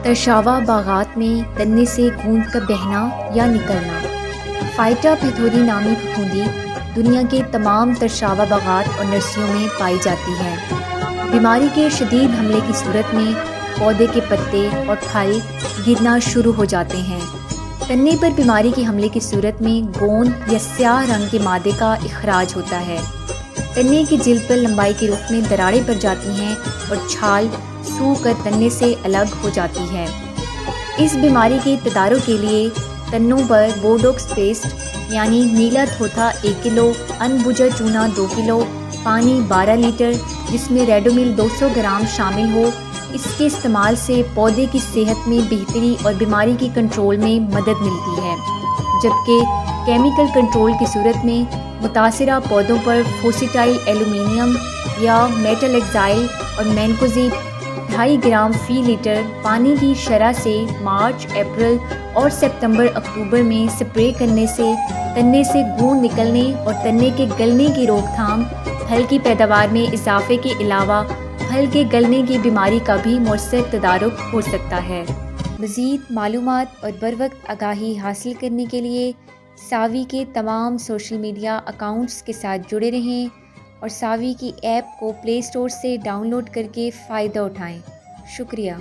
ترشاوا باغات میں تنے سے گوند کا بہنا یا نکلنا۔ فائٹا پیتھوری نامی پھپھوندی دنیا کے تمام ترشاوا باغات اور نرسریوں میں پائی جاتی ہے۔ بیماری کے شدید حملے کی صورت میں پودے کے پتے اور پھل گرنا شروع ہو جاتے ہیں۔ تنے پر بیماری کے حملے کی صورت میں گوند یا سیاہ رنگ کے مادے کا اخراج ہوتا ہے۔ تنے کی جلد پر لمبائی کے رخ میں دراڑیں پڑ جاتی ہیں اور چھال سوکھ کر تنے سے الگ ہو جاتی ہے۔ اس بیماری کے تدارک کے لیے تنوں پر بورڈوکس پیسٹ یعنی نیلا تھوتھا 1 کلو، ان بجا چونا 2 کلو، پانی 12 لیٹر جس میں ریڈومل 200 گرام شامل ہو، اس کے استعمال سے پودے کی صحت میں بہتری اور بیماری کی کنٹرول میں مدد ملتی ہے، جبکہ کیمیکل کنٹرول کی صورت میں متاثرہ پودوں پر فوسیٹائل ایلومینیم یا میٹل ایکزائل اور مینکوزیب 2.5 گرام فی لیٹر پانی کی شرح سے مارچ، اپریل اور ستمبر اکتوبر میں سپرے کرنے سے تنے سے گوند نکلنے اور تنے کے گلنے کی روک تھام، پھل کی پیداوار میں اضافے کے علاوہ پھل کے گلنے کی بیماری کا بھی مؤثر تدارک ہو سکتا ہے۔ مزید معلومات اور بروقت آگاہی حاصل کرنے کے لیے ساوی کے تمام سوشل میڈیا اکاؤنٹس کے ساتھ جڑے رہیں اور ساوی کی ایپ کو پلے اسٹور سے ڈاؤن لوڈ کر کے فائدہ اٹھائیں۔ شکریہ۔